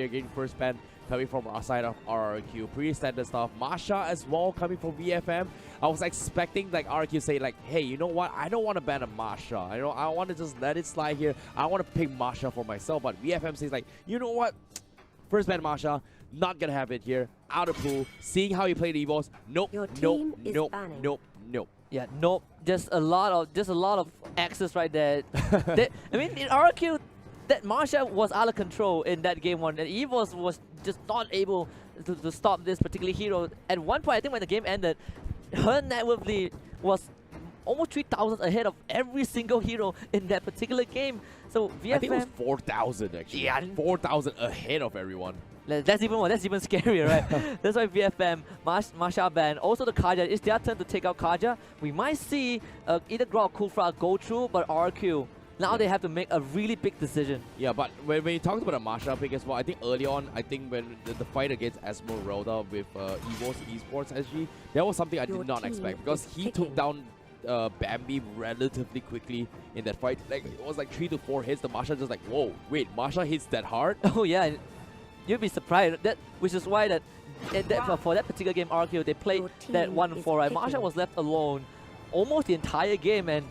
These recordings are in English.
here, getting first ban coming from our side of RRQ. Pretty standard stuff. Masha as well coming from VFM. I was expecting like RRQ say like, hey, you know what? I don't want to ban a Masha. I want to just let it slide here. I want to pick Masha for myself. But VFM says like, you know what? First ban Masha. Not gonna have it here. Out of pool. Seeing how you play the Evos. Nope. Nope. Yeah, nope. Just a lot of X's right there. I mean, in RQ, that Masha was out of control in that game one, and Evos was just not able to stop this particular hero. At one point, I think when the game ended, her net worth lead was almost 3,000 ahead of every single hero in that particular game. So VFM, I think it was 4,000 actually. Yeah, 4,000 ahead of everyone. That's even more. That's even scarier, right? That's why VFM, Masha ban. Also the Kaja, it's their turn to take out Kaja. We might see either Grok or Kufra go through, but RQ, now they have to make a really big decision. Yeah, but when you talked about a Masha pick as well, I think early on, I think when the fight against Esmeralda with Evos Esports SG, that was something I did not expect because he took down Bambi relatively quickly in that fight. Like it was like 3 to 4 hits. The Masha just like, whoa, wait, Masha hits that hard? Oh yeah. You'd be surprised, which is why for that particular game, RQ, they played that 1-4, right? Masha was left alone almost the entire game, and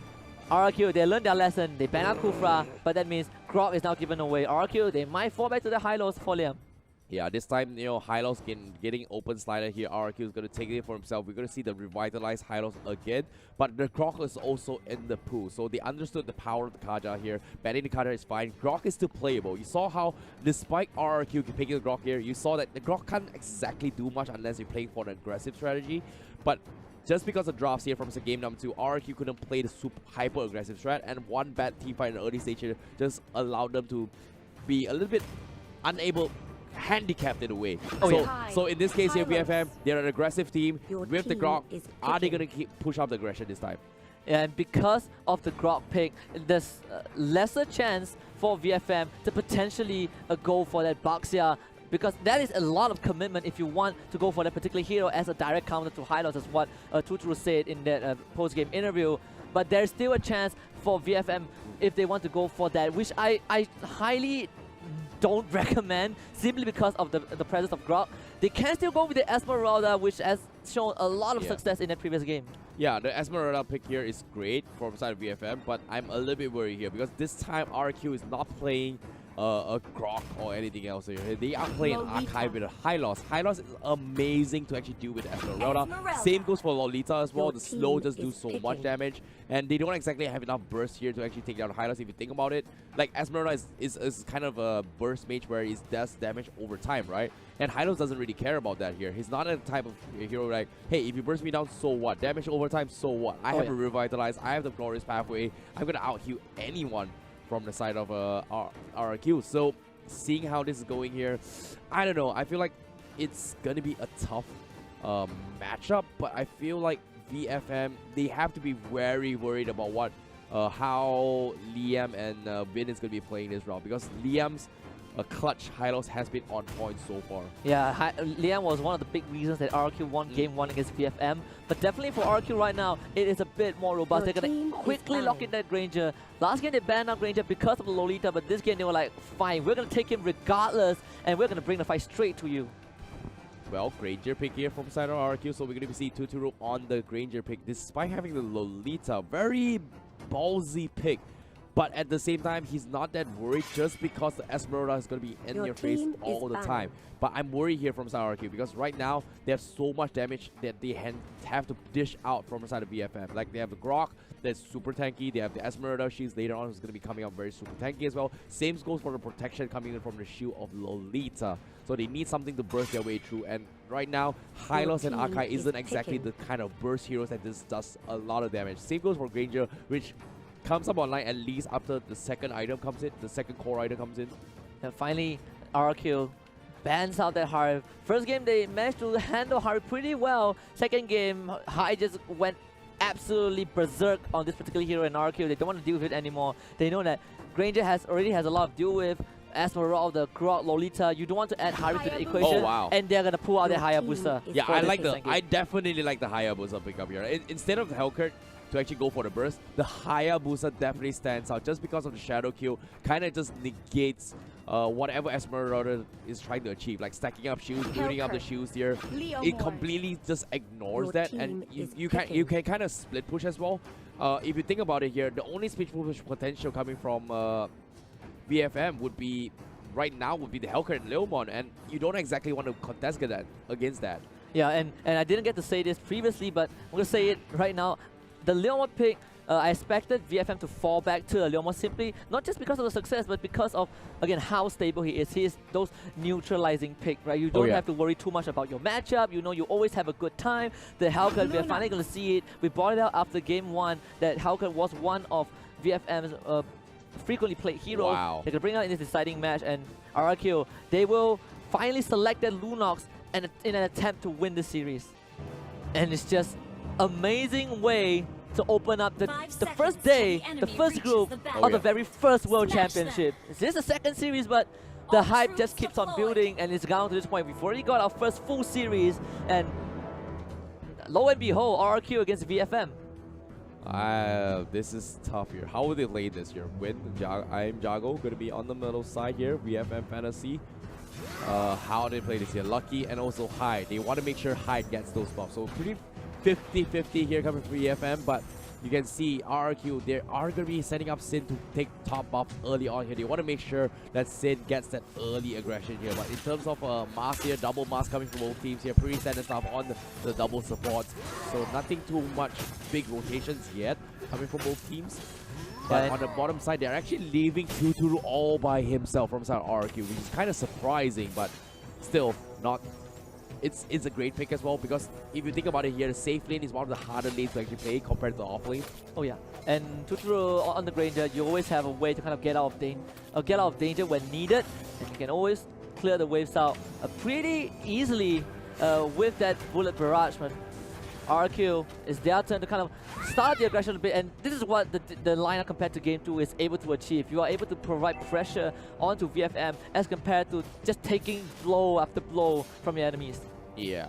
RQ, they learned their lesson. They ban out Kufra, but that means Grok is now given away. RQ, they might fall back to the high-lows for Liam. Yeah, this time, Hylos getting open slider here. RQ is going to take it for himself. We're going to see the revitalized Hylos again. But the Grok is also in the pool. So they understood the power of the Kaja here. Banning the Kaja is fine. Grok is still playable. You saw how, despite RQ picking the Grok here, you saw that the Grok can't exactly do much unless you're playing for an aggressive strategy. But just because of drops here from game number 2, RQ couldn't play the super hyper aggressive strat. And one bad team fight in the early stage here just allowed them to be a little bit unable, handicapped in a way. So in this case here, VFM, they're an aggressive team with the Grok. Are they going to push up the aggression this time? And because of the Grok pick, there's lesser chance for VFM to potentially go for that Baxia, because that is a lot of commitment if you want to go for that particular hero as a direct counter to Hylos, as what Tuturu said in that post-game interview. But there's still a chance for VFM if they want to go for that, which I highly don't recommend, simply because of the presence of Grok. They can still go with the Esmeralda, which has shown a lot of success in that previous game. Yeah, the Esmeralda pick here is great from the side of VFM, but I'm a little bit worried here because this time RQ is not playing a Grok or anything else here. They are playing Archive with a Hylos. Hylos is amazing to actually deal with Esmeralda. Same goes for Lolita as well. The slow just do so much damage, and they don't exactly have enough burst here to actually take down Hylos if you think about it. Like Esmeralda is kind of a burst mage where it does damage over time, right? And Hylos doesn't really care about that here. He's not a type of hero like, hey, if you burst me down, so what? Damage over time, so what? I have a Revitalize, I have the Glorious Pathway, I'm gonna out-heal anyone from the side of RRQ. So seeing how this is going here, I don't know. I feel like it's gonna be a tough matchup, but I feel like VFM, they have to be very worried about what how Liam and Vin is gonna be playing this round, because Liam's clutch Hylos has been on point so far. Yeah, Liam was one of the big reasons that RQ won game 1 against VFM. But definitely for RQ right now, it is a bit more robust. They're going to quickly lock in that Granger. Last game they banned out Granger because of the Lolita, but this game they were like, fine, we're going to take him regardless, and we're going to bring the fight straight to you. Well, Granger pick here from side of RQ, so we're going to see Tuturu on the Granger pick, despite having the Lolita. Very ballsy pick. But at the same time, he's not that worried just because the Esmeralda is going to be in your face all the time. But I'm worried here from side RQ because right now, they have so much damage that they have to dish out from the side of VFM. Like, they have the Grok that's super tanky. They have the Esmeralda. She's later on is going to be coming out very super tanky as well. Same goes for the protection coming in from the shield of Lolita. So they need something to burst their way through. And right now, Hylos and Akai isn't exactly the kind of burst heroes that this does a lot of damage. Same goes for Granger, which comes up online at least after the second item comes in, the second core item comes in. And finally, RQ bans out that Harv. First game, they managed to handle Harv pretty well. Second game, Hai just went absolutely berserk on this particular hero in RQ. They don't want to deal with it anymore. They know that Granger already has a lot to deal with. Esmeralda, Grok, Lolita, you don't want to add Harv to the equation. Oh, wow. And they're going to pull out their Hayabusa. Yeah, I definitely like the Hayabusa pickup here. Instead of the Hellcurt to actually go for the burst, the Hayabusa definitely stands out just because of the shadow kill. Kind of just negates whatever Esmeralda is trying to achieve, like stacking up shields, building up the shields here. It completely just ignores that, and you can kind of split push as well. If you think about it here, the only split push potential coming from VFM would be right now would be the Hellcat and Leomon, and you don't exactly want to contest against that. Yeah, and I didn't get to say this previously, but I'm gonna say it right now. The Leomon pick, I expected VFM to fall back to a Leomon simply not just because of the success, but because of, again, how stable he is. He is those neutralizing pick, right? You don't have to worry too much about your matchup. You know, you always have a good time. The Hellcat, we're finally gonna see it. We brought it out after game 1 that Hellcat was one of VFM's frequently played heroes. Wow. They could bring out in this deciding match, and RRQ, they will finally select their Lunox and in an attempt to win the series. And it's just amazing way to open up the first day, the first group of the very first World Championship. This is the second series, but the hype just keeps on building, and it's down to this point. We've already got our first full series, and lo and behold, RRQ against VFM. This is tough here. How will they lay this here? I am Jago going to be on the middle side here. VFM Fantasy. How they play this here? Lucky and also Hyde. They want to make sure Hyde gets those buffs. So pretty 50-50 here coming from VFM, but you can see RRQ, they are going to be setting up Sin to take top buff early on here. They want to make sure that Sin gets that early aggression here. But in terms of mass here, double mass coming from both teams here, pretty standard stuff on the double supports. So nothing too much big rotations yet coming from both teams. But on the bottom side, they're actually leaving Tuturu all by himself from side RRQ, which is kind of surprising, but still not. It's a great pick as well, because if you think about it here, the safe lane is one of the harder lanes to actually play compared to the off lane. Oh yeah, and Tuturu on the Granger, you always have a way to kind of get out of danger when needed, and you can always clear the waves out pretty easily with that bullet barrage. But RQ, it's their turn to kind of start the aggression a bit, and this is what the lineup compared to Game 2 is able to achieve. You are able to provide pressure onto VFM as compared to just taking blow after blow from your enemies. Yeah.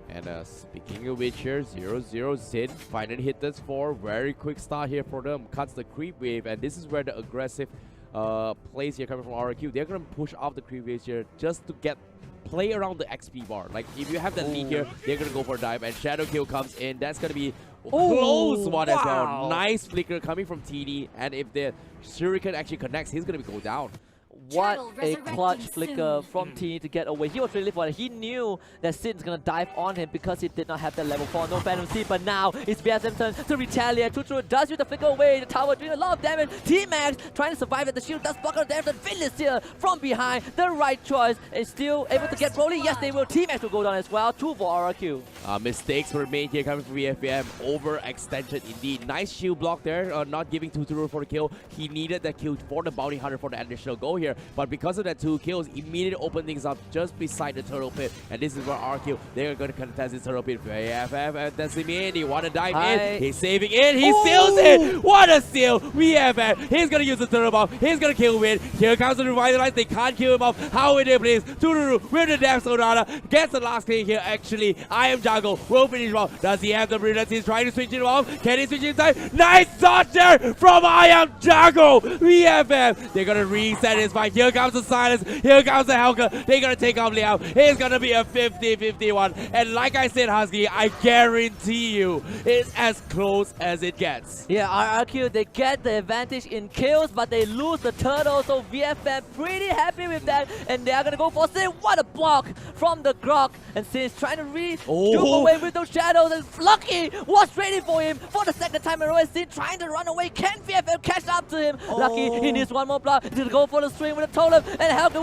And speaking of which here, 0-0 Zin finally hit this 4. Very quick start here for them. Cuts the creep wave, and this is where the aggressive plays here coming from RQ. They're going to push off the creep waves here just to play around the XP bar. Like, if you have that lead here, they're going to go for a dive, and Shadow Kill comes in. That's going to be a close one as well. Nice flicker coming from TD, and if the Shuriken actually connects, he's going to go down. What a clutch flicker from T to get away. He was really for it. He knew that Sin's gonna dive on him because he did not have that level 4. No Phantom Seed, but now it's VFM's turn to retaliate. Tuturu does use the flicker away. The tower doing a lot of damage. T-Max trying to survive it. The shield does block out the damage. The Vinless here from behind. The right choice is still able to get Broly. Yes, they will. T-Max will go down as well. 2 for RRQ. Mistakes were made here coming from VFM. Overextension indeed. Nice shield block there. Not giving Tuturu for the kill. He needed that kill for the bounty hunter for the additional goal here. But because of that 2 kills, immediately open things up just beside the turtle pit. And this is where RQ, they're going to contest this turtle pit. VFM and Decimate, he want to dive in. He's saving it. He steals it. What a steal. VFM, he's going to use the turtle bomb. He's going to kill Win. Here comes the Revitalize. They can't kill him off. How will they please? Tuturu with the Death Sonata. Gets the last kill here actually. I am Jungle. Will finish off. Does he have the brilliance? He's trying to switch it off. Can he switch inside? Nice dodge there from I am Jungle. VFM, they're going to reset his fight. Here comes the silence. Here comes the Hellcat. They're going to take off Liao. It's going to be a 50-51. And like I said, Husky, I guarantee you it's as close as it gets. Yeah, RRQ, they get the advantage in kills, but they lose the turtle. So VFM pretty happy with that. And they're going to go for Sin. What a block from the Grok. And Sin's trying to do away with those shadows. And Lucky was ready for him for the second time in a row. Sin trying to run away. Can VFM catch up to him? Lucky, he needs one more block to go for the swing with the totem. And Hellcat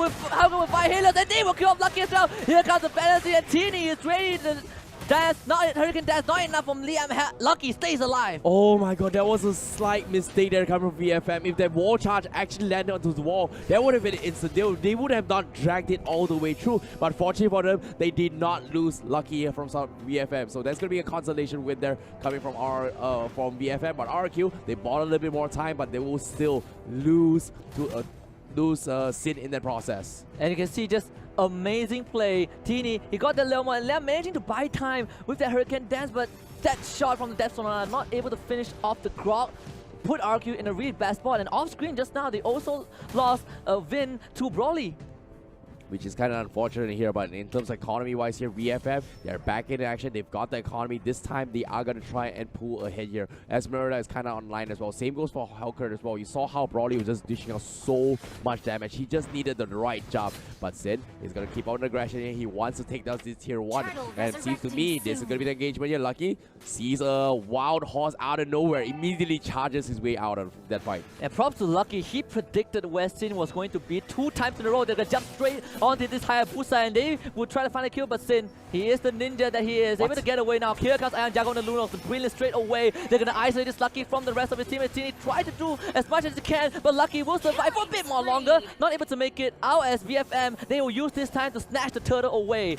will fight healers, and they will kill off Lucky as well. Here comes the penalty, and Teeny is ready to dance. Hurricane Dance, not enough from Liam. Lucky stays alive. Oh my god, that was a slight mistake there coming from VFM. If that wall charge actually landed onto the wall, that would have been instant. They would have not dragged it all the way through. But fortunately for them, they did not lose Lucky here from VFM. So that's going to be a consolation win there coming from VFM. But RQ, they bought a little bit more time, but they will still lose to Sin in that process. And you can see just amazing play. Teeny, he got the Leomon, and they're managing to buy time with that Hurricane Dance, but that shot from the Death Sonata not able to finish off the Grok. put RQ in a really bad spot. And off screen just now, they also lost Vin to Broly. Which is kind of unfortunate here, but in terms of economy-wise here, VFM, they're back in action. They've got the economy. This time, they are going to try and pull ahead here. Esmeralda is kind of online as well. Same goes for Helkert as well. You saw how Broly was just dishing out so much damage. He just needed the right job. But Sin is going to keep on the aggression here. He wants to take down this tier 1. And it seems to me, this is going to be the engagement here. Lucky sees a wild horse out of nowhere. Immediately charges his way out of that fight. And props to Lucky. He predicted where Sin was going to be 2 times in a row. They're going to jump straight onto this Hayabusa and they would try to find a kill, but Sin, he is the ninja that he is, able to get away now. Here comes Iron Jago on the Lunox, the brilliant straight away. They're going to isolate this Lucky from the rest of his teammates. He tried to do as much as he can, but Lucky will survive for a bit more longer. Not able to make it out as VFM, they will use this time to snatch the turtle away.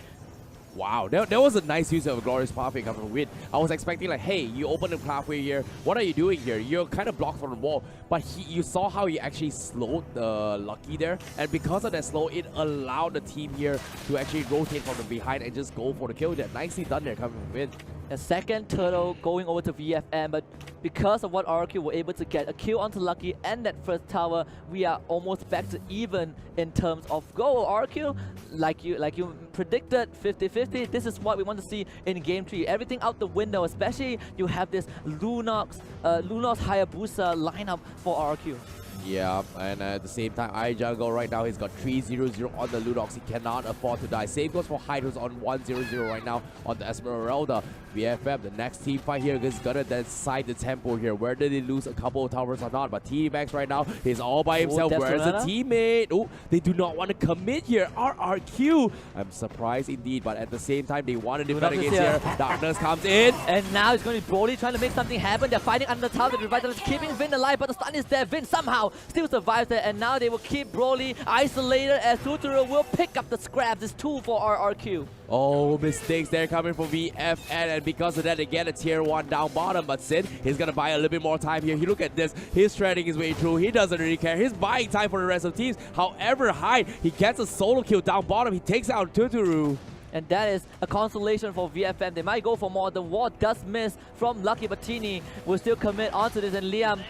Wow, that was a nice use of a Glorious Pathway coming from Win. I was expecting like, hey, you open the pathway here. What are you doing here? You're kind of blocked from the wall. But you saw how he actually slowed the Lucky there. And because of that slow, it allowed the team here to actually rotate from the behind and just go for the kill there. Nicely done there coming from Win. A second turtle going over to VFM, but because of what RQ were able to get a kill onto Lucky and that first tower, we are almost back to even in terms of goal. RQ, like you predicted, 50-50. This is what we want to see in Game 3. Everything out the window, especially you have this Lunox Hayabusa lineup for RQ. Yeah, and at the same time, iJungle right now, he's got 3-0-0 on the Lunox. He cannot afford to die. Same goes for Hyde, who's on 1-0-0 right now on the Esmeralda. VFM, the next team fight here is gonna decide the tempo here. Whether they lose a couple of towers or not. But T-Max right now is all by himself. Where's the teammate? Oh, they do not want to commit here. RRQ. I'm surprised indeed, but at the same time, they want to defend against here. Darkness comes in. And now it's going to be Broly trying to make something happen. They're fighting under the tower. The Revital is keeping Vin alive, but the stun is there. Vin somehow still survives there, and now they will keep Broly isolated as Tuturu will pick up the scraps. It's 2 for RRQ. Oh, mistakes there coming from VFN, and because of that, they get a tier 1 down bottom. But Sin, he's gonna buy a little bit more time here. You look at this, he's threading his way through. He doesn't really care. He's buying time for the rest of the teams. However, Hyde, he gets a solo kill down bottom. He takes out Tuturu. And that is a consolation for VFM. They might go for more. The wall does miss from Lucky, but Tini will still commit onto this. And Liam,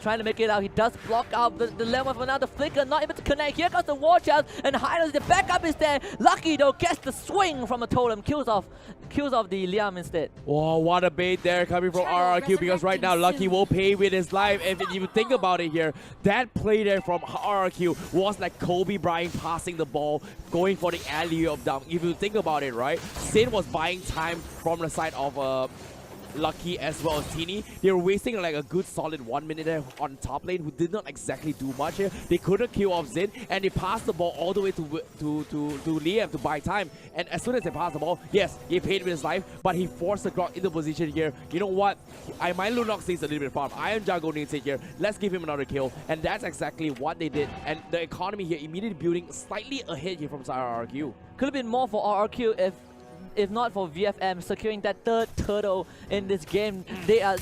trying to make it out. He does block out the level for now. The flicker not able to connect. Here comes the wall charge, and Hylos, the backup is there. Lucky though gets the swing from the totem, kills off the Liam instead. Oh, what a bait there coming from RRQ, because right now Lucky will pay with his life. And if you think about it here, that play there from RRQ was like Kobe Bryant passing the ball, going for the alley-oop dunk. If you think about it, right? Sin was buying time from the side of Lucky as well as Tini. They were wasting like a good solid 1 minute there on top lane, who did not exactly do much here. They couldn't kill off Zin, and they passed the ball all the way to Liam to buy time. And as soon as they passed the ball, yes, he paid with his life, but he forced the Grok into position here. You know what? My Lunox needs a little bit of farm. Iron Jago needs it here. Let's give him another kill. And that's exactly what they did. And the economy here immediately building slightly ahead here from RRQ. Could have been more for RRQ if not for VFM securing that third turtle in this game. They are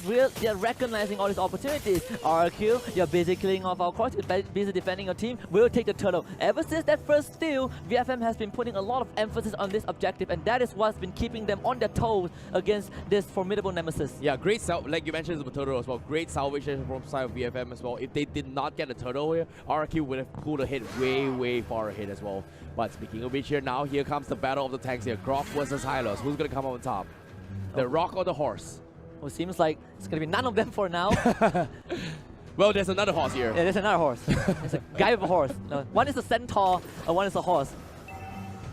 recognizing all these opportunities. RRQ, you're busy killing off our cross, you're busy defending your team, we'll take the turtle. Ever since that first steal, VFM has been putting a lot of emphasis on this objective, and that is what's been keeping them on their toes against this formidable nemesis. Yeah, great like you mentioned the turtle as well. Great salvation from side of VFM as well. If they did not get a turtle here, RRQ would have pulled ahead way far ahead as well. But speaking of which here, now here comes the battle of the tanks here. Grok versus Hylos. Who's going to come on top? The rock or the horse? Well, it seems like it's going to be none of them for now. Well, there's another horse here. Yeah, there's another horse. There's a guy with a horse. No, one is a centaur and one is a horse.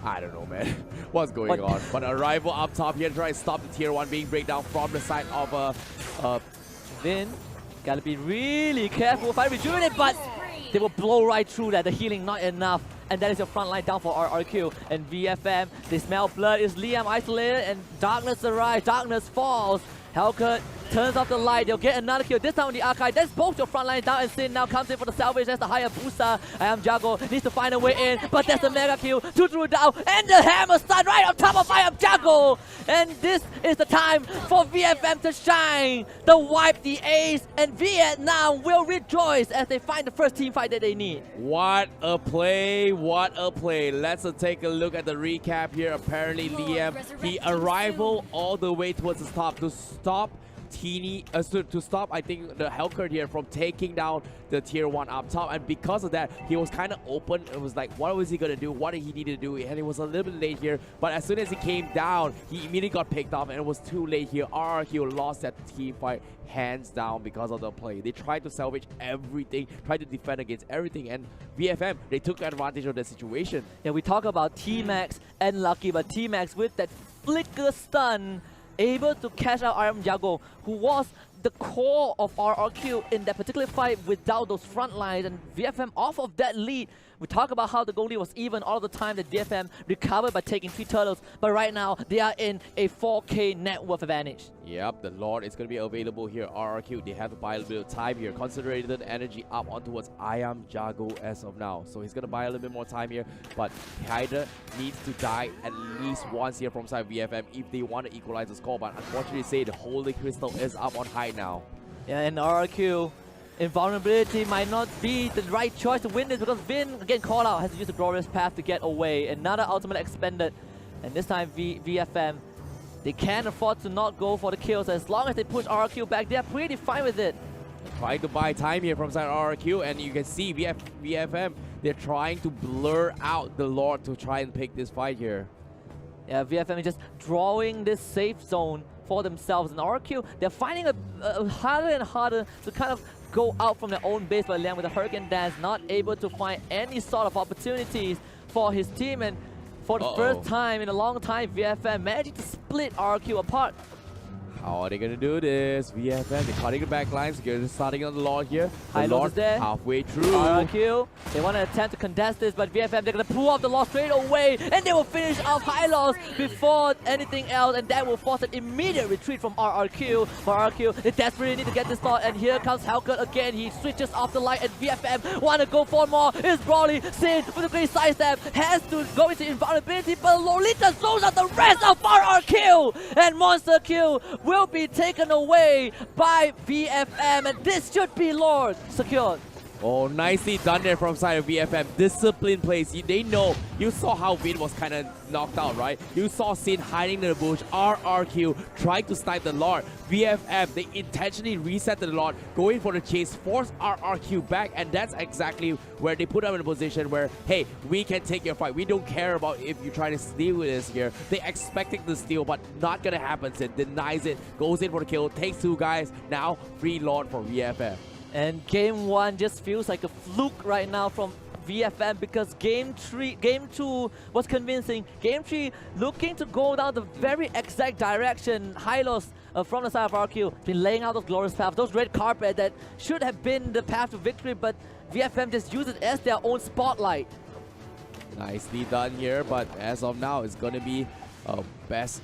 I don't know, man. What's going on? But Arrival up top here to try and stop the tier 1 being breakdown from the side of Vin. Gotta be really careful if I rejuvenate, but they will blow right through that. The healing not enough. And that is your front line down for RRQ. And VFM, they smell blood. Is Liam isolated? And Darkness arrives. Darkness falls. Helkert turns off the light. They'll get another kill. This time on the Archive. That's both your front line down. And Sin now comes in for the salvage. That's the Hayabusa. Jago needs to find a way in. But that's a mega kill. Tuturu down. And the hammer stun right on top of Jago. And this is the time for VFM to shine. To wipe the ace. And Vietnam will rejoice as they find the first team fight that they need. What a play. What a play. Let's take a look at the recap here. Apparently, Liam, the Arrival all the way towards the top to stop Teeny, to stop, I think, the Hellcurt here from taking down the tier 1 up top. And because of that, he was kind of open. It was like, what was he going to do? What did he need to do? And it was a little bit late here. But as soon as he came down, he immediately got picked off. And it was too late here. RRQ lost that team fight hands down because of the play. They tried to salvage everything, tried to defend against everything. And VFM, they took advantage of the situation. Yeah, we talk about T-Max and Lucky, but T-Max with that flicker stun, able to catch out RM Jago, who was the core of RRQ in that particular fight without those front lines, and VFM off of that lead. We talk about how the goal lead was even all the time that VFM recovered by taking 3 turtles, but right now they are in a 4K net worth advantage. Yep, the Lord is going to be available here. RRQ, they have to buy a little bit of time here. Concentrated energy up on towards IAM Jago as of now. So he's going to buy a little bit more time here. But Hyder needs to die at least once here from side VFM if they want to equalize the score. But unfortunately, say the Holy Crystal is up on high now. Yeah, and RRQ, invulnerability might not be the right choice to win this because Vin, again called out, has to use the Glorious Path to get away. Another ultimate expended. And this time VFM, they can't afford to not go for the kills. As long as they push RRQ back, they're pretty fine with it. Trying to buy time here from side RRQ, and you can see VFM, they're trying to blur out the Lord to try and pick this fight here. Yeah, VFM is just drawing this safe zone for themselves. And RRQ, they're finding a harder and harder to kind of go out from their own base, but Liam with the Hurricane Dance not able to find any sort of opportunities for his team. And for the first time in a long time, VFM managed to split RRQ apart. How are they going to do this? VFM, they're cutting the back lines. They're starting on the Lord here. The Lord is there. Halfway through. RRQ, they want to attempt to contest this, but VFM, they're going to pull off the Lord straight away, and they will finish off Hylos before anything else, and that will force an immediate retreat from RRQ. For RRQ, they desperately need to get this Lord, and here comes Hellcurt again. He switches off the light, and VFM want to go for more. It's Brawly. Sin with a great sidestep has to go into invulnerability, but Lolita zones out the rest of RRQ, and Monster Kill will be taken away by VFM, and this should be Lord secured. Oh, nicely done there from side of VFM. Discipline plays. They know. You saw how Vin was kind of knocked out, right? You saw Sin hiding in the bush. RRQ trying to snipe the Lord. VFM, they intentionally reset the Lord, going for the chase, force RRQ back, and that's exactly where they put them in a position where, hey, we can take your fight. We don't care about if you try to steal with us here. They expecting the steal, but not gonna happen. Sin denies it, goes in for the kill, takes 2 guys. Now, free Lord for VFM. And game 1 just feels like a fluke right now from VFM because game 2 was convincing. Game 3 looking to go down the very exact direction. Hylos from the side of RQ been laying out those glorious paths, those red carpet that should have been the path to victory, but VFM just used it as their own spotlight. Nicely done here, but as of now, it's going to be best.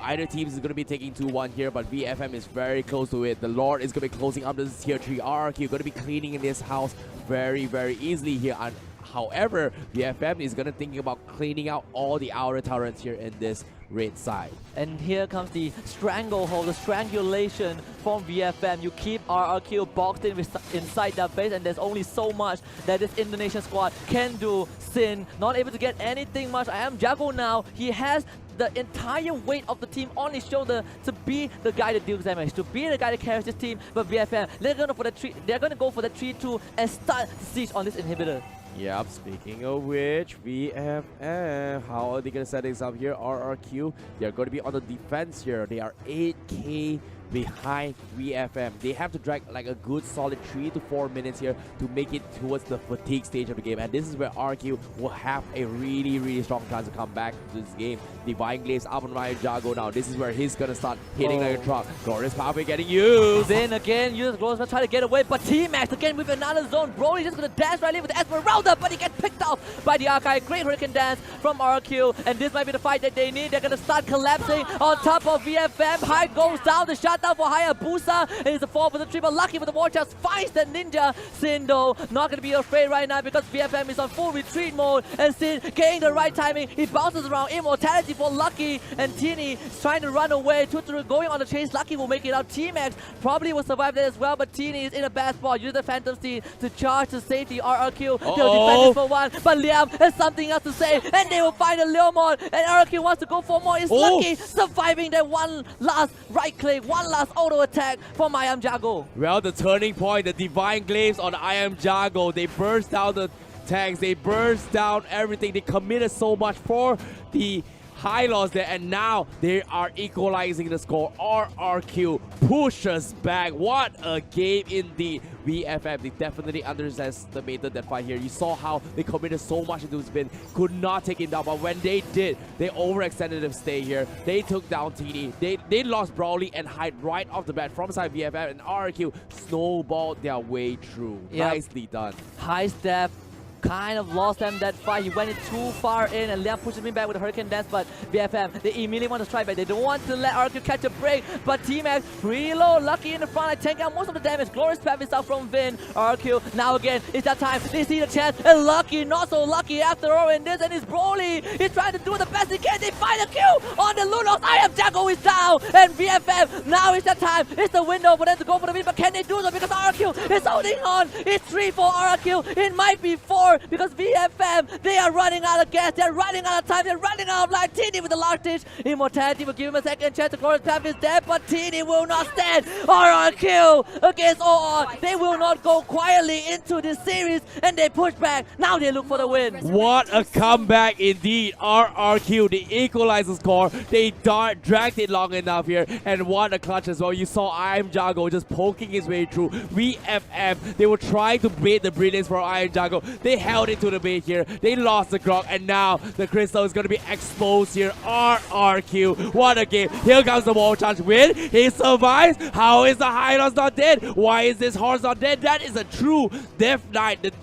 Either team is going to be taking 2-1 here, but VFM is very close to it. The Lord is going to be closing up this tier 3. RRQ going to be cleaning in this house very, very easily here. And however, VFM is going to think about cleaning out all the outer turrets here in this red side. And here comes the stranglehold, the strangulation from VFM. You keep RRQ boxed in inside that base, and there's only so much that this Indonesian squad can do. Sin not able to get anything much. I am Jago now. He has the entire weight of the team on his shoulder to be the guy that deals damage, to be the guy that carries this team. But VFM, they're gonna go for the 3-2 and start the siege on this inhibitor. Yep, speaking of which, VFM, how are they going to set this up here? RRQ, they're going to be on the defense here. They are 8k behind VFM. They have to drag like a good solid 3 to 4 minutes here to make it towards the fatigue stage of the game. And this is where RQ will have a really, really strong chance to come back to this game. Divine Glaives up on Ryan Jago now. This is where he's going to start hitting like a truck. Glorious Pathway getting used. Then again, uses Glorious Pathway try to get away, but T-Max again with another zone. Broly just going to dance right in with the Esmeralda, but he gets picked off by the Archive. Great Hurricane Dance from RQ, and this might be the fight that they need. They're going to start collapsing on top of VFM. High goes down, the shutdown for Hayabusa, and it's a 4 for the 3, but lucky for the war chest finds the ninja. Sin though, not going to be afraid right now because VFM is on full retreat mode, and Sin getting the right timing. He bounces around, immortality for Lucky, and Teeny is trying to run away. Tuturu going on the chase. Lucky will make it out. T-Max probably will survive that as well, but Teeny is in a bad spot. Use the Phantom Steed to charge to safety. RRQ, they'll defend this for 1, but Liam has something else to say, and they will find a Leomon, and RRQ wants to go for more. It's Lucky surviving that one last right click, one last auto attack from I Am Jago. Well, the turning point, the divine glaives on I Am Jago. They burst down the tanks. They burst down everything. They committed so much for the high loss there, and now they are equalizing the score. RRQ pushes back. What a game indeed. VFM, they definitely underestimated that fight here. You saw how they committed so much into spin, could not take him down, but when they did, they overextended their stay here. They took down TD. They lost Brawly and Hyde right off the bat from side VFM, and RRQ snowballed their way through. Yep. Nicely done. High step kind of lost them that fight. He went in too far in, and Liam pushes him back with a Hurricane Dance, but VFM, they immediately want to strike back. They don't want to let RQ catch a break, but T-Max pretty low, lucky in the front, like tanking out most of the damage. Glorious Path is out from Vin. RQ, now again, it's that time. They see the chance, and lucky, not so lucky after all in this, and it's Broly. He's trying to do the best he can. They find a kill on the Lunox. I Am Jago is down, and VFM, now it's that time. It's the window for them to go for the win, but can they do so? Because RQ is holding on. It's 3 for RQ. It might be 4, because VFM, they are running out of gas, they're running out of time, they're running out of life. Tini with the large stage. Immortality will give him a second chance. The Glorious Path is dead, but Tini will not stand. RRQ against OR. They will not go quietly into this series, and they push back. Now they look for the win. What a comeback indeed. RRQ, the equalizer score. They dragged it long enough here, and what a clutch as well. You saw I Am Jago just poking his way through. VFM, they were trying to bait the brilliance for I Am Jago. They held it to the bait here. They lost the Grok, and now the Crystal is going to be exposed here. RRQ, what a game. Here comes the wall charge win. He survives. How is the Hylos not dead? Why is this horse not dead? That is a true Death Knight.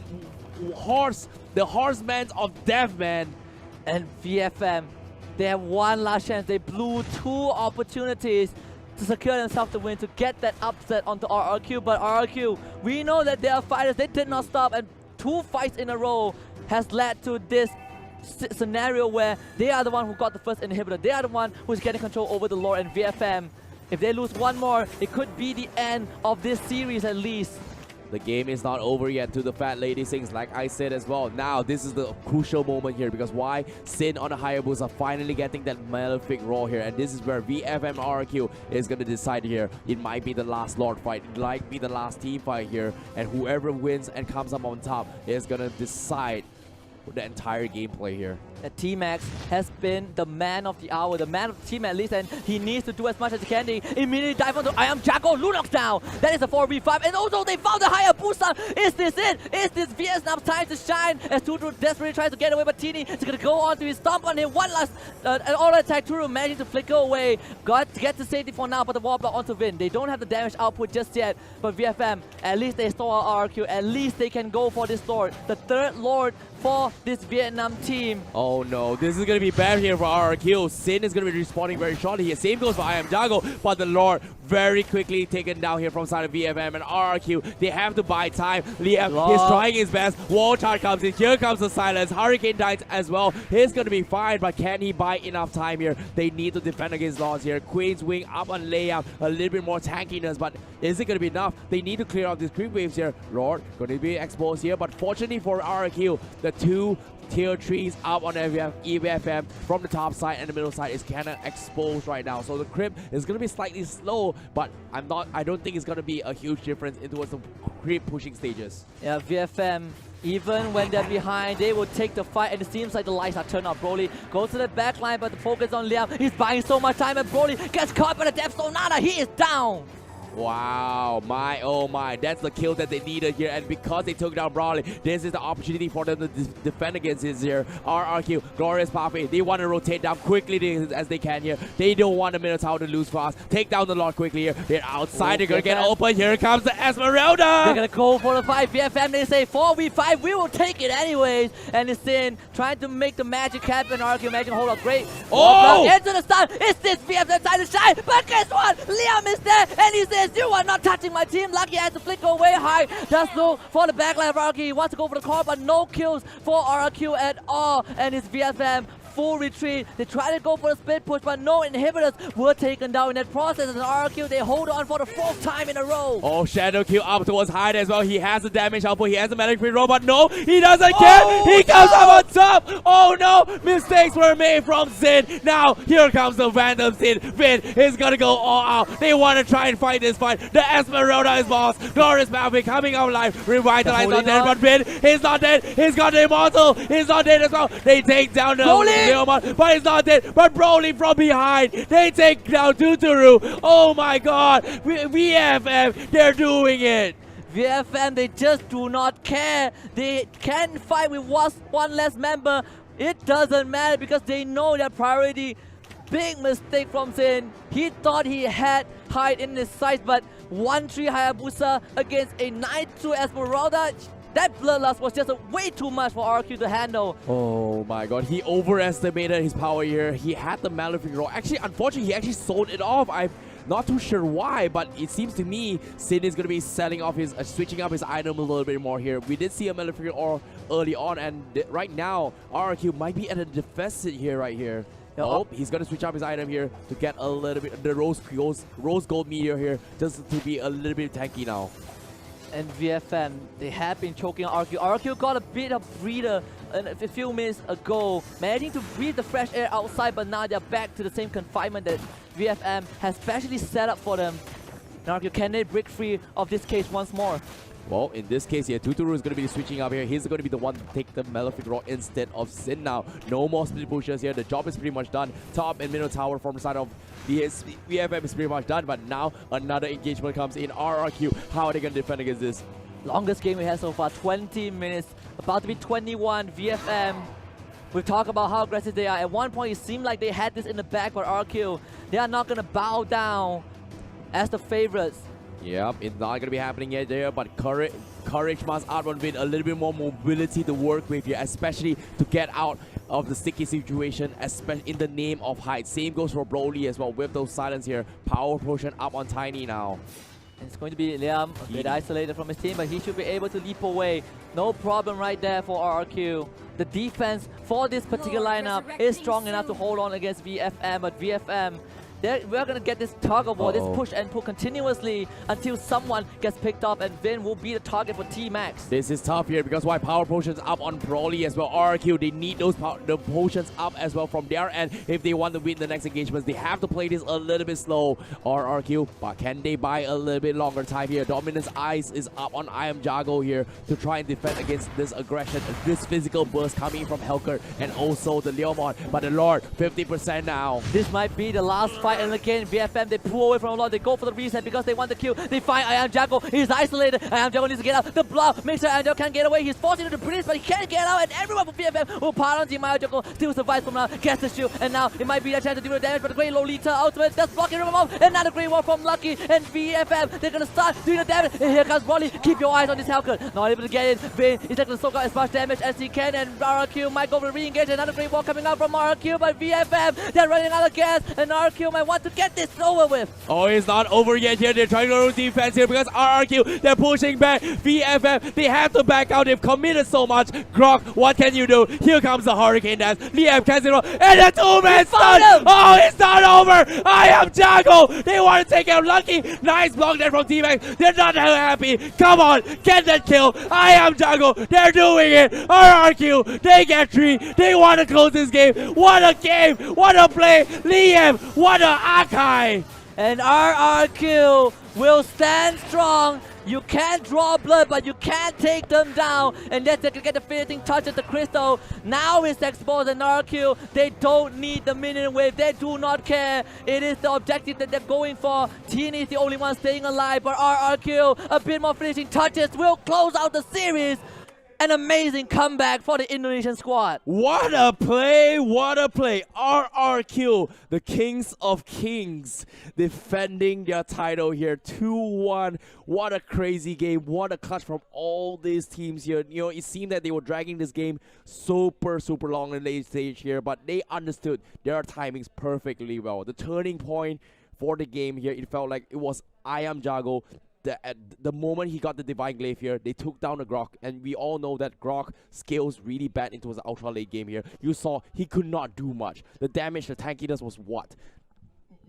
The horseman of Death, man. And VFM, they have one last chance. They blew 2 opportunities to secure themselves the win, to get that upset onto RRQ. But RRQ, we know that they are fighters. They did not stop, and 2 fights in a row has led to this scenario where they are the one who got the first inhibitor. They are the one who's getting control over the lore, and VFM, if they lose one more, it could be the end of this series at least. The game is not over yet to the Fat Lady Sings, like I said as well. Now, this is the crucial moment here, because why? Sin on the Hayabusa finally getting that malefic roll here, and this is where VFM RQ is going to decide here. It might be the last Lord fight, it might be the last team fight here, and whoever wins and comes up on top is going to decide the entire gameplay here. T-Max has been the man of the hour, the man of the team at least, and he needs to do as much as he can. They immediately dive onto I Am Jago, Lunox down. That is a 4v5, and also they found the Hayabusa. Is this it? Is this Vietnam's time to shine? As Turu desperately tries to get away, but Tini is going to go on to his stomp on him. One last auto attack. Turu managing to flicker away. Got to get to safety for now, but the wall block onto Vin. They don't have the damage output just yet, but VFM, at least they stole our RQ. At least they can go for this Lord, the 3rd Lord for this Vietnam team. Oh no, this is going to be bad here for RRQ. Sin is going to be responding very shortly here. Same goes for I Am Jago, but the Lord very quickly taken down here from side of VFM and RRQ. They have to buy time. Liam is trying his best. Wall charge comes in. Here comes the silence. Hurricane Dance as well. He's going to be fine, but can he buy enough time here? They need to defend against Lords here. Queen's Wing up on layup. A little bit more tankiness, but is it going to be enough? They need to clear out these creep waves here. Lord going to be exposed here, but fortunately for RRQ, the 2 tier 3s up on EVFM from the top side and the middle side is kind of exposed right now. So the creep is going to be slightly slow, but I don't think it's going to be a huge difference towards the creep pushing stages. Yeah, VFM, even when they're behind, they will take the fight, and it seems like the lights are turned off. Broly goes to the back line, but the focus on Liam. He's buying so much time, and Broly gets caught by the Death Sonata. He is down. Wow, my oh my, that's the kill that they needed here, and because they took down Brawly, this is the opportunity for them to defend against this here. RRQ, Glorious Pathway, they want to rotate down quickly as they can here. They don't want the Minotaur to lose fast. Take down the Lord quickly here. They're outside, they're going to get open. Here comes the Esmeralda! They're going to go for the fight. VFM, they say 4v5, we will take it anyways. And it's in, trying to make the magic happen. RRQ, magic hold up, great. Oh! Into the stun, it's this VFM time to shine, but guess what? Liam is there, and he says, you are not touching my team. Lucky has to flick away high. Does look for the backline of RRQ. He wants to go for the core, but no kills for RRQ at all. And it's VFM full retreat. They try to go for a split push, but no inhibitors were taken down in that process. And RRQ, they hold on for the 4th time in a row. Oh, Shadow Q up towards Hyde as well. He has the damage output. He has the magic free roll, but no, he doesn't care. He comes up on top. Oh no, mistakes were made from Zin. Now, here comes the random Zin. Vin is gonna go all out. They want to try and fight this fight. The Esmeralda is lost. Glorious Malvin coming out alive. Revitalize not dead, but Vin is not dead. He's got the immortal. He's not dead as well. They take down the Leomon, but he's not dead. But Broly from behind. They take down Tuturu. Oh my god. VFM, they're doing it. VFM, they just do not care. They can fight with one less member. It doesn't matter because they know their priority. Big mistake from Zin. He thought he had Hyde in his sights, but 1-3 Hayabusa against a 9-2 Esmeralda. That bloodlust was just way too much for RQ to handle. Oh my god, he overestimated his power here. He had the Malefic roll. Actually, unfortunately, he actually sold it off. I'm not too sure why, but it seems to me Sin is going to be selling off his, switching up his item a little bit more here. We did see a Malefic roll early on, and right now, RQ might be at a deficit here, right here. Oh, he's going to switch up his item here to get a little bit the rose gold meteor here, just to be a little bit tanky now. And VFM, they have been choking on RQ. RQ got a bit of breather a few minutes ago, managing to breathe the fresh air outside, but now they're back to the same confinement that VFM has specially set up for them. And RQ, can they break free of this case once more? Well, in this case here, Tuturu is going to be switching up here. He's going to be the one to take the Malefic Rock instead of Sin now. No more split pushes here. The job is pretty much done. Top and middle tower from the side of VFM is pretty much done. But now another engagement comes in. RRQ, how are they going to defend against this? Longest game we had so far, 20 minutes. About to be 21. VFM, we've talked about how aggressive they are. At one point, it seemed like they had this in the back, but RQ, they are not going to bow down as the favorites. Yep, it's not going to be happening yet there, but Courage must outrun with a little bit more mobility to work with here, especially to get out of the sticky situation, especially in the name of Hyde. Same goes for Broly as well with those silence here. Power potion up on Tiny now. It's going to be Liam, a bit isolated from his team, but he should be able to leap away. No problem right there for RRQ. The defense for this particular lineup is strong enough to hold on against VFM, but VFM, we're going to get this tug of war, this push and pull continuously until someone gets picked up, and Vin will be the target for T-Max. This is tough here because why power potions up on Broly as well. RRQ, they need those the potions up as well from their end if they want to win the next engagements. They have to play this a little bit slow. RRQ, but can they buy a little bit longer time here? Dominance Ice is up on I Am Jago here to try and defend against this aggression, this physical burst coming from Helker and also the Leomon. But the Lord, 50% now. This might be the last fight, and again, VFM, they pull away from a lot. They go for the reset because they want the kill. They find I Am Jago. He's isolated. I Am Jago needs to get out. The block makes sure I Am Jago can't get away. He's forcing him to British, but he can't get out. And everyone from VFM will pile on Team I Am Jago. Still survives from now. Gets the shield. And now it might be a chance to do the damage, but the Great Lolita ultimate just blocking him off. And now the Great Wall from Lucky and VFM. They're going to start doing the damage. And here comes Broly. Keep your eyes on this Hellcat. Not able to get in. Vin is going to soak out as much damage as he can. And RRQ might go for the re-engage. Another Great Wall coming out from RRQ, but VFM, they're running out of gas. And RRQ might want to get this over with. Oh, it's not over yet here. They're trying to do defense here because RRQ, they're pushing back. VFM, they have to back out. They've committed so much. Grok, what can you do? Here comes the Hurricane Dance. Liam cancel and the two-man stun. Oh, it's not over. I Am Jago. They want to take out Lucky. Nice block there from T-Max. They're not happy. Come on, get that kill. I Am Jago. They're doing it. RRQ, they get 3. They want to close this game. What a game. What a play. Liam, what a Akai. And RRQ will stand strong. You can't draw blood, but you can't take them down. And then they can get the finishing touch at the crystal. Now it's exposed, and RRQ, they don't need the minion wave. They do not care. It is the objective that they're going for. Teeny is the only one staying alive, but RRQ, a bit more finishing touches will close out the series. An amazing comeback for the Indonesian squad. What a play, what a play. RRQ, the Kings of Kings, defending their title here. 2-1. What a crazy game. What a clutch from all these teams here. You know, it seemed that they were dragging this game super long in the late stage here, but they understood their timings perfectly well. The turning point for the game here, it felt like it was I Am Jago the moment he got the Divine Glaive here, they took down the Grok, and we all know that Grok scales really bad into his ultra late game here. You saw he could not do much. The damage the tankiness was what?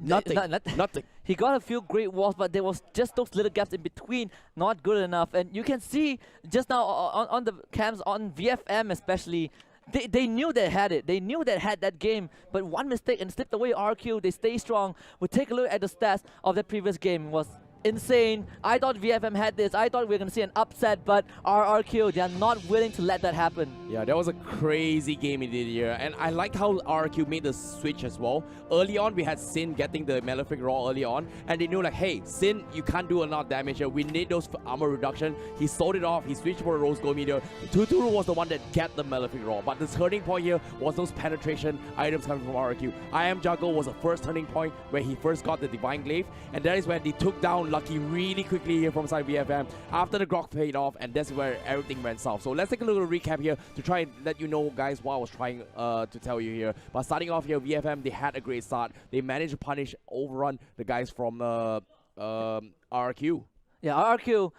Nothing. Nothing. He got a few great walls, but there was just those little gaps in between, not good enough. And you can see just now on the cams, on VFM especially, they knew they had it. They knew they had that game, but one mistake and slipped away RQ. They stay strong. We take a look at the stats of the previous game. It was insane. I thought VFM had this. I thought we were going to see an upset, but RRQ, they are not willing to let that happen. Yeah, that was a crazy game indeed here. And I like how RRQ made the switch as well. Early on, we had Sin getting the Malefic Raw early on, and they knew like, hey, Sin, you can't do a lot of damage here. We need those armor reduction. He sold it off. He switched for a Rose Gold Meteor. Tuturu was the one that got the Malefic Raw, but the turning point here was those penetration items coming from RRQ. I Am Juggle was the first turning point where he first got the Divine Glaive, and that is when they took down Lucky really quickly here from side VFM after the Grok paid off, and that's where everything went south. So let's take a little recap here to try and let you know, guys, what I was trying to tell you here. But starting off here, VFM, they had a great start. They managed to punish, overrun the guys from RQ. Yeah, RRQ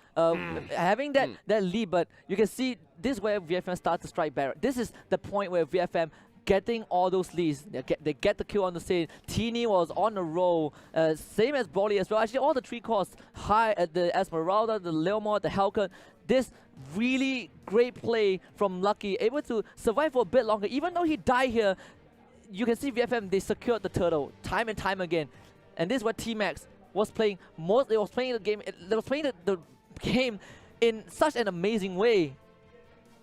having that lead, but you can see this is where VFM starts to strike back. This is the point where VFM getting all those leads. They get the kill on the scene. Teeny was on the roll, same as Broly as well. Actually, all the 3 cores high at the Esmeralda, the Leomord, the Helcon. This really great play from Lucky, able to survive for a bit longer. Even though he died here, you can see VFM, they secured the turtle time and time again. And this is what T-Max was playing most. They was playing the game. They was playing the game in such an amazing way.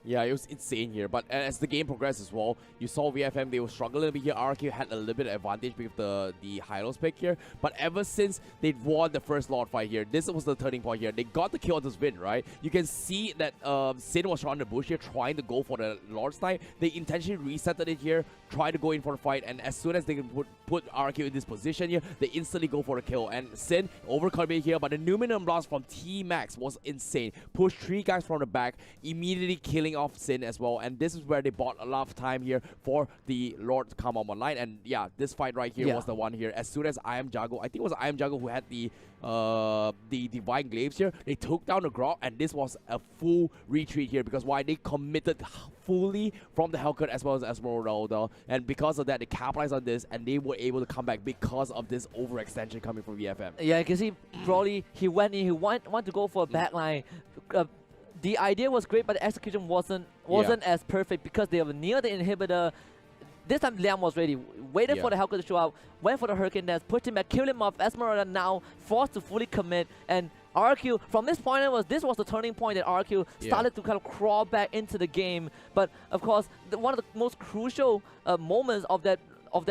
Yeah, it was insane here. But as the game progressed as well, you saw VFM, they were struggling a bit here. RQ had a little bit of advantage with the Hylos pick here. But ever since they won the first Lord fight here, this was the turning point here. They got the kill on this win, right? You can see that Sin was around the bush here, trying to go for the Lord snipe. They intentionally resetted it here, tried to go in for the fight. And as soon as they can put RQ in this position here, they instantly go for the kill. And Sin overcome it here. But the Numinum Blast from T-Max was insane. Pushed 3 guys from the back, immediately killing off Sin as well, and this is where they bought a lot of time here for the Lord to come up online. And yeah, this fight right here was the one here. As soon as I Am Jago, I think it was I Am Jago who had the Divine Glaives here, they took down the Grok, and this was a full retreat here because why? They committed fully from the Hellcat as well as Esmeralda, and because of that, they capitalized on this, and they were able to come back because of this overextension coming from VFM. Yeah, you can see Broly, he went in, he want to go for a backline. The idea was great, but the execution wasn't as perfect because they were near the inhibitor. This time Liam was ready, waited for the Hellcat to show up, went for the Hurricane Dance, pushed him back, killed him off. Esmeralda now forced to fully commit, and RQ, from this point onwards, this was the turning point that RQ started to kind of crawl back into the game. But of course, one of the most crucial moments of that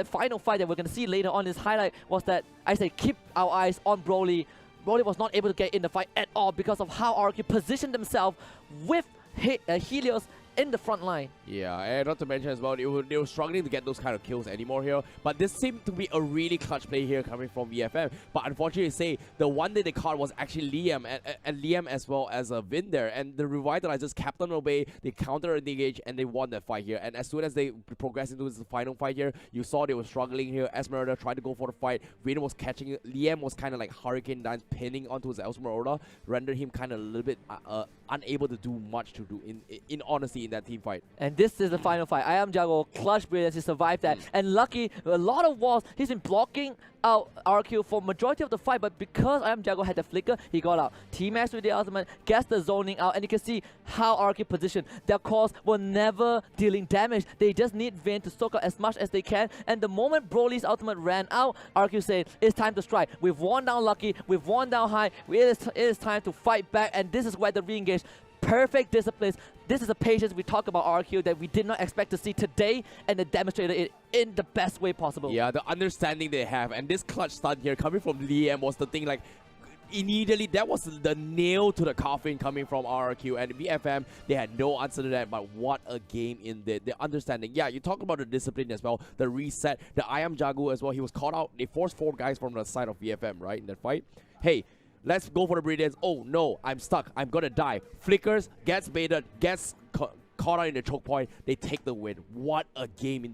final fight that we're going to see later on, this highlight, was that I say keep our eyes on Broly. Broly was not able to get in the fight at all because of how RQ positioned themselves with Helios in the front line. Yeah, and not to mention as well, they were struggling to get those kind of kills anymore here. But this seemed to be a really clutch play here coming from VFM. But unfortunately, say the one that they caught was actually Liam, and Liam as well as Vin there. And the Revitalizers kept on obey, they counter-engage, and they won that fight here. And as soon as they progressed into this final fight here, you saw they were struggling here. Esmeralda tried to go for the fight. Vin was catching it. Liam was kind of like Hurricane Dance pinning onto his Esmeralda, rendered him kind of a little bit unable to do much to do in honesty in that team fight. And this is the final fight. I Am Jago, clutch brilliance, he survived that. And Lucky, a lot of walls, he's been blocking out RQ for majority of the fight, but because I Am Jago had the flicker, he got out. T-Max with the ultimate, gets the zoning out, and you can see how RQ positioned. Their cores were never dealing damage. They just need Vayne to soak up as much as they can, and the moment Broly's ultimate ran out, RQ said, it's time to strike. We've worn down Lucky, we've worn down High, it is time to fight back, and this is where the re-engage. Perfect disciplines. This is the patience we talk about RQ that we did not expect to see today, and they demonstrated it in the best way possible. Yeah, the understanding they have, and this clutch stun here coming from Liam was the thing, like, immediately that was the nail to the coffin coming from RRQ, and VFM, they had no answer to that. But what a game in the understanding. Yeah, you talk about the discipline as well, the reset, the I Am Jagu as well. He was caught out. They forced 4 guys from the side of VFM, right, in that fight. Hey, let's go for the brilliance. Oh no, I'm stuck, I'm gonna die. Flickers, gets baited, gets caught out in the choke point. They take the win. What a game in